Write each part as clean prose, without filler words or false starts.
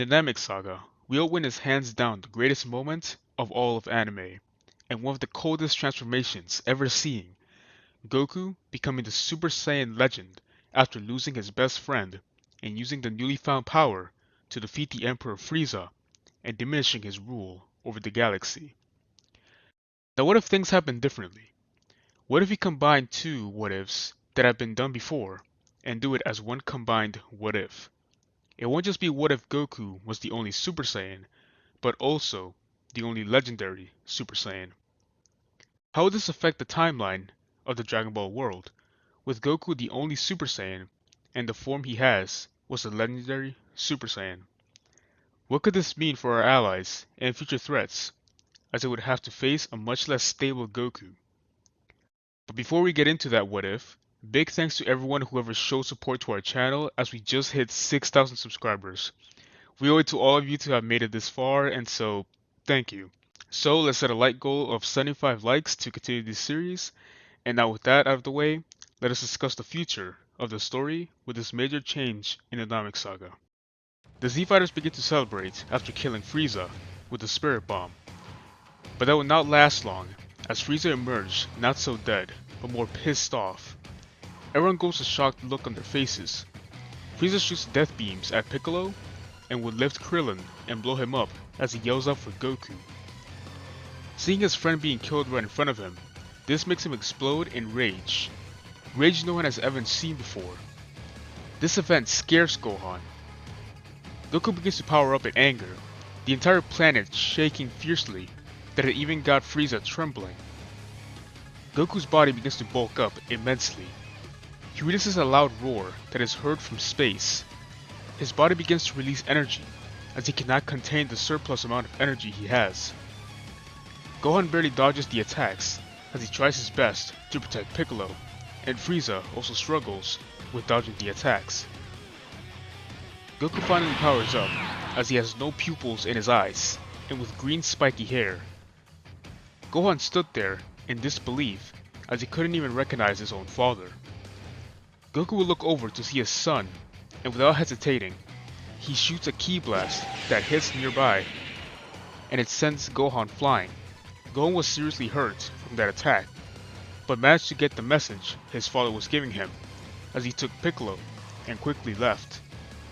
the Namek saga, we all witness hands down the greatest moment of all of anime, and one of the coldest transformations ever seen, Goku becoming the Super Saiyan legend after losing his best friend and using the newly found power to defeat the Emperor Frieza and diminishing his rule over the galaxy. Now what if things happen differently? What if we combine two what ifs that have been done before and do it as one combined what if? It won't just be what if Goku was the only Super Saiyan, but also the only legendary Super Saiyan. How would this affect the timeline of the Dragon Ball world, with Goku the only Super Saiyan and the form he has was the legendary Super Saiyan? What could this mean for our allies and future threats, as they would have to face a much less stable Goku? But before we get into that what if, big thanks to everyone who ever showed support to our channel as we just hit 6,000 subscribers. We owe it to all of you to have made it this far, and so thank you. So let's set a like goal of 75 likes to continue this series, and now with that out of the way, let us discuss the future of the story with this major change in the Namek saga. The Z Fighters begin to celebrate after killing Frieza with the Spirit Bomb, but that would not last long as Frieza emerged not so dead, but more pissed off. Everyone goes a shocked look on their faces. Frieza shoots death beams at Piccolo and would lift Krillin and blow him up as he yells out for Goku. Seeing his friend being killed right in front of him, this makes him explode in rage. Rage no one has ever seen before. This event scares Gohan. Goku begins to power up in anger, the entire planet shaking fiercely that it even got Frieza trembling. Goku's body begins to bulk up immensely. He releases a loud roar that is heard from space. His body begins to release energy, as he cannot contain the surplus amount of energy he has. Gohan barely dodges the attacks, as he tries his best to protect Piccolo, and Frieza also struggles with dodging the attacks. Goku finally powers up, as he has no pupils in his eyes, and with green spiky hair. Gohan stood there in disbelief, as he couldn't even recognize his own father. Goku will look over to see his son, and without hesitating, he shoots a ki blast that hits nearby, and it sends Gohan flying. Gohan was seriously hurt from that attack, but managed to get the message his father was giving him, as he took Piccolo and quickly left.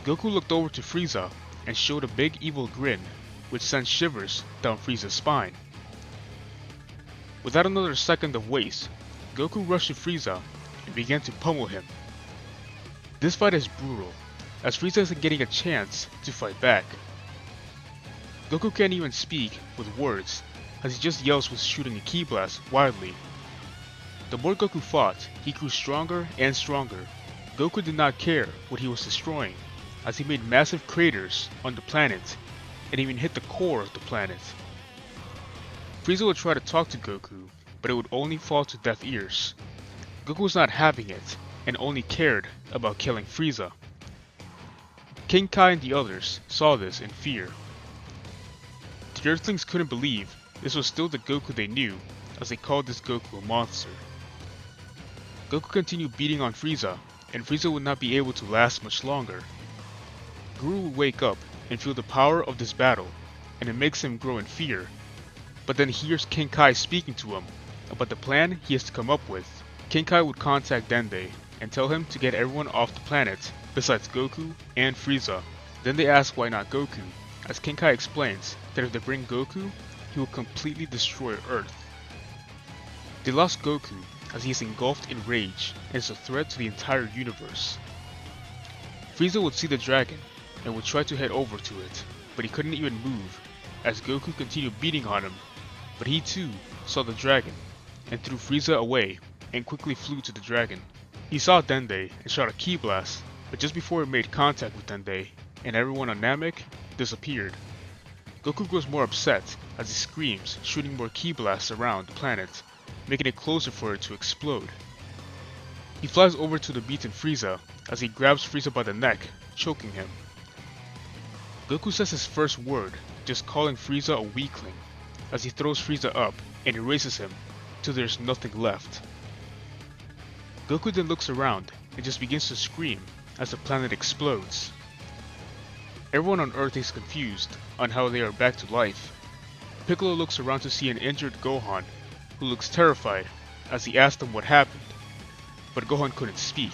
Goku looked over to Frieza and showed a big evil grin, which sent shivers down Frieza's spine. Without another second of waste, Goku rushed to Frieza and began to pummel him. This fight is brutal, as Frieza isn't getting a chance to fight back. Goku can't even speak with words, as he just yells with shooting a ki blast wildly. The more Goku fought, he grew stronger and stronger. Goku did not care what he was destroying, as he made massive craters on the planet, and even hit the core of the planet. Frieza would try to talk to Goku, but it would only fall to deaf ears. Goku was not having it, and only cared about killing Frieza. King Kai and the others saw this in fear. The Earthlings couldn't believe this was still the Goku they knew, as they called this Goku a monster. Goku continued beating on Frieza, and Frieza would not be able to last much longer. Guru would wake up and feel the power of this battle, and it makes him grow in fear, but then he hears King Kai speaking to him about the plan he has to come up with. King Kai would contact Dende and tell him to get everyone off the planet besides Goku and Frieza. Then they ask why not Goku, as King Kai explains that if they bring Goku, he will completely destroy Earth. They lost Goku as he is engulfed in rage and is a threat to the entire universe. Frieza would see the dragon and would try to head over to it, but he couldn't even move as Goku continued beating on him, but he too saw the dragon and threw Frieza away and quickly flew to the dragon. He saw Dende and shot a ki blast, but just before it made contact with Dende and everyone on Namek disappeared. Goku grows more upset as he screams, shooting more ki blasts around the planet, making it closer for it to explode. He flies over to the beaten Frieza as he grabs Frieza by the neck, choking him. Goku says his first word, just calling Frieza a weakling, as he throws Frieza up and erases him till there's nothing left. Goku then looks around and just begins to scream as the planet explodes. Everyone on Earth is confused on how they are back to life. Piccolo looks around to see an injured Gohan, who looks terrified as he asks him what happened, but Gohan couldn't speak.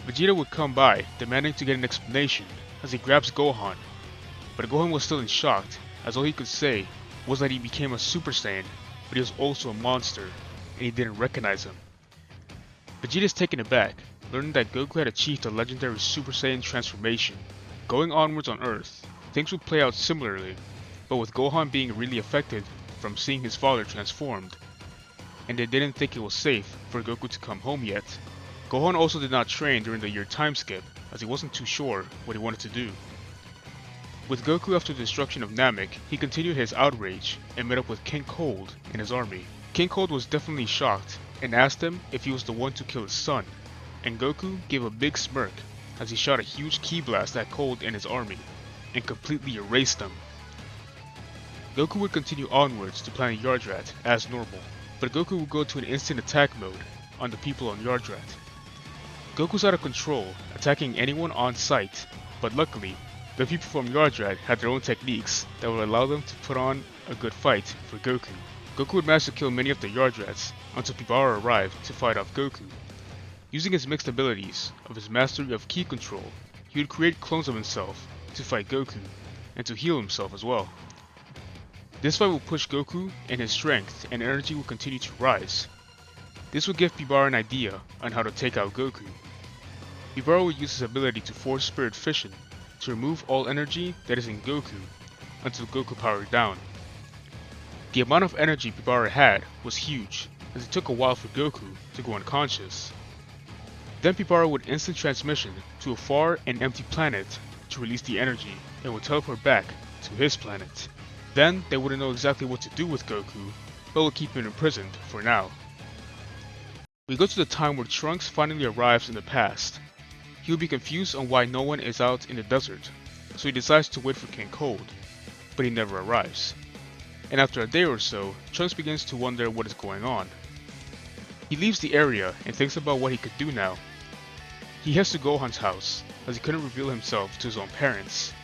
Vegeta would come by, demanding to get an explanation as he grabs Gohan, but Gohan was still in shock, as all he could say was that he became a Super Saiyan, but he was also a monster, and he didn't recognize him. Vegeta is taken aback, learning that Goku had achieved a legendary Super Saiyan transformation. Going onwards on Earth, things would play out similarly, but with Gohan being really affected from seeing his father transformed, and they didn't think it was safe for Goku to come home yet. Gohan also did not train during the year time skip, as he wasn't too sure what he wanted to do. With Goku after the destruction of Namek, he continued his outrage and met up with King Cold and his army. King Cold was definitely shocked and asked him if he was the one to kill his son, and Goku gave a big smirk as he shot a huge ki blast at Cold and his army, and completely erased them. Goku would continue onwards to planet Yardrat as normal, but Goku would go to an instant attack mode on the people on Yardrat. Goku's out of control, attacking anyone on sight, but luckily, the people from Yardrat had their own techniques that would allow them to put on a good fight for Goku. Goku would manage to kill many of the Yardrats until Pibara arrived to fight off Goku. Using his mixed abilities of his mastery of ki control, he would create clones of himself to fight Goku, and to heal himself as well. This fight will push Goku, and his strength and energy will continue to rise. This would give Pibara an idea on how to take out Goku. Pibara would use his ability to force spirit fission to remove all energy that is in Goku until Goku powered down. The amount of energy Pibara had was huge, as it took a while for Goku to go unconscious. Then Pibara would instant transmission to a far and empty planet to release the energy and would teleport back to his planet. Then they wouldn't know exactly what to do with Goku, but would keep him imprisoned for now. We go to the time where Trunks finally arrives in the past. He will be confused on why no one is out in the desert, so he decides to wait for King Cold, but he never arrives. And after a day or so, Trunks begins to wonder what is going on. He leaves the area and thinks about what he could do now. He heads to Gohan's house, as he couldn't reveal himself to his own parents.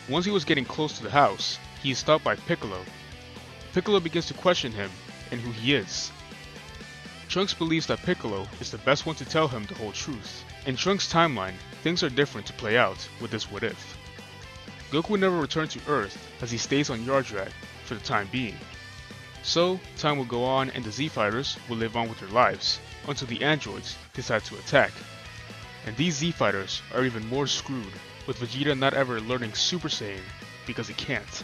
Once he was getting close to the house, he is stopped by Piccolo. Piccolo begins to question him and who he is. Trunks believes that Piccolo is the best one to tell him the whole truth. In Trunks' timeline, things are different to play out with this what if. Goku will never return to Earth as he stays on Yardrat for the time being. So, time will go on and the Z-Fighters will live on with their lives until the androids decide to attack. And these Z-Fighters are even more screwed, with Vegeta not ever learning Super Saiyan because he can't.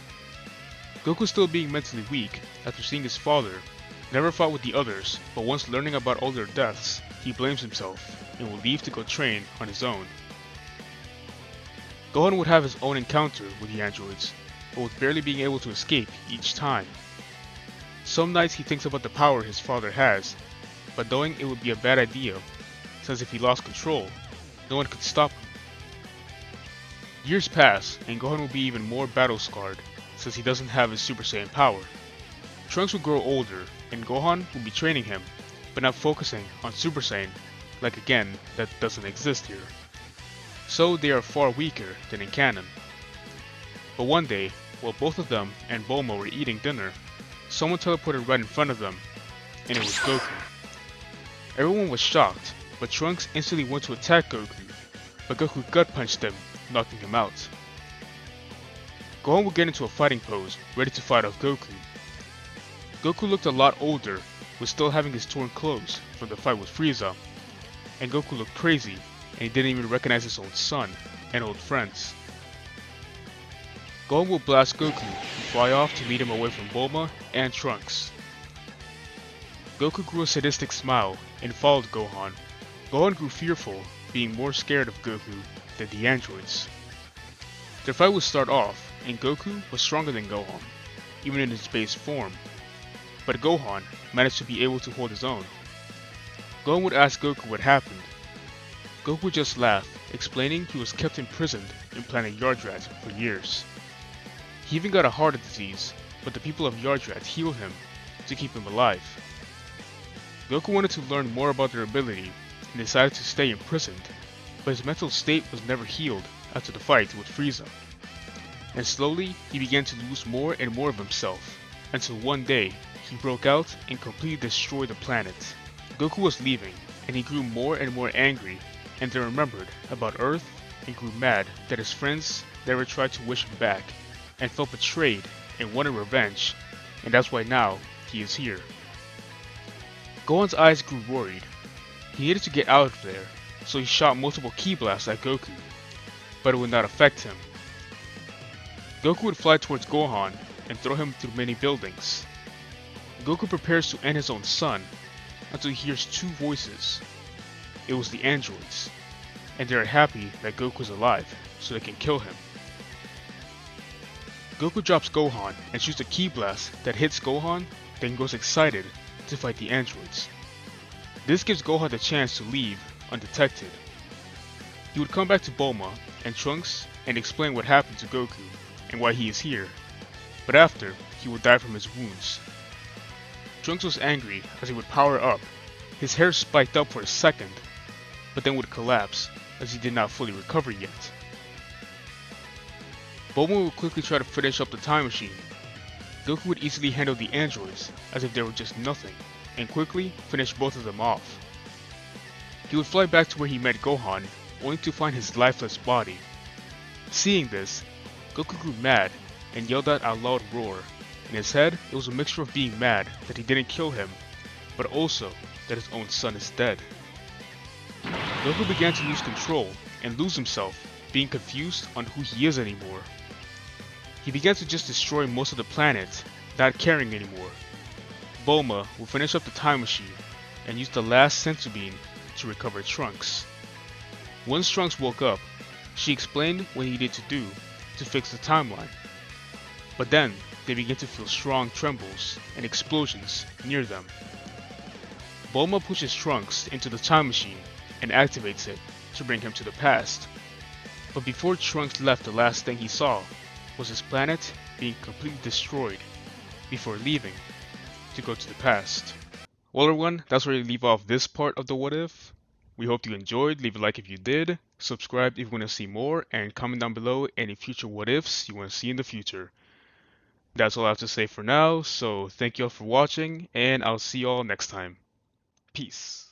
Goku still being mentally weak after seeing his father, never fought with the others, but once learning about all their deaths, he blames himself and will leave to go train on his own. Gohan would have his own encounter with the androids, but with barely being able to escape each time. Some nights he thinks about the power his father has, but knowing it would be a bad idea, since if he lost control, no one could stop him. Years pass, and Gohan will be even more battle-scarred, since he doesn't have his Super Saiyan power. Trunks will grow older, and Gohan will be training him, but not focusing on Super Saiyan, like again, that doesn't exist here. So they are far weaker than in canon. But one day, while both of them and Bulma were eating dinner, someone teleported right in front of them, and it was Goku. Everyone was shocked, but Trunks instantly went to attack Goku, but Goku gut punched him, knocking him out. Gohan would get into a fighting pose, ready to fight off Goku. Goku looked a lot older, with still having his torn clothes from the fight with Frieza, and Goku looked crazy, and he didn't even recognize his own son and old friends. Gohan will blast Goku and fly off to lead him away from Bulma and Trunks. Goku grew a sadistic smile and followed Gohan. Gohan grew fearful, being more scared of Goku than the androids. Their fight would start off, and Goku was stronger than Gohan, even in his base form. But Gohan managed to be able to hold his own. Gohan would ask Goku what happened. Goku would just laugh, explaining he was kept imprisoned in planet Yardrat for years. He even got a heart disease, but the people of Yardrat healed him to keep him alive. Goku wanted to learn more about their ability and decided to stay imprisoned, but his mental state was never healed after the fight with Frieza, and slowly he began to lose more and more of himself, until one day he broke out and completely destroyed the planet. Goku was leaving, and he grew more and more angry, and then remembered about Earth and grew mad that his friends never tried to wish him back, and felt betrayed and wanted revenge, and that's why now he is here. Gohan's eyes grew worried. He needed to get out of there, so he shot multiple ki blasts at Goku, but it would not affect him. Goku would fly towards Gohan and throw him through many buildings. Goku prepares to end his own son until he hears two voices. It was the androids, and they are happy that Goku is alive so they can kill him. Goku drops Gohan and shoots a ki blast that hits Gohan, then goes excited to fight the androids. This gives Gohan the chance to leave undetected. He would come back to Bulma and Trunks and explain what happened to Goku and why he is here, but after, he would die from his wounds. Trunks was angry as he would power up. His hair spiked up for a second, but then would collapse as he did not fully recover yet. Bulma would quickly try to finish up the time machine. Goku would easily handle the androids as if they were just nothing, and quickly finish both of them off. He would fly back to where he met Gohan, only to find his lifeless body. Seeing this, Goku grew mad and yelled out a loud roar. In his head, it was a mixture of being mad that he didn't kill him, but also that his own son is dead. Goku began to lose control and lose himself, being confused on who he is anymore. He began to just destroy most of the planet, not caring anymore. Bulma will finish up the time machine and use the last senzu bean to recover Trunks. Once Trunks woke up, she explained what he needed to do to fix the timeline. But then, they began to feel strong trembles and explosions near them. Bulma pushes Trunks into the time machine and activates it to bring him to the past. But before Trunks left, the last thing he saw was his planet being completely destroyed before leaving to go to the past. Well everyone, that's where we leave off this part of the What If. We hope you enjoyed. Leave a like if you did, subscribe if you want to see more, and comment down below any future What Ifs you want to see in the future. That's all I have to say for now, so thank you all for watching, and I'll see you all next time. Peace.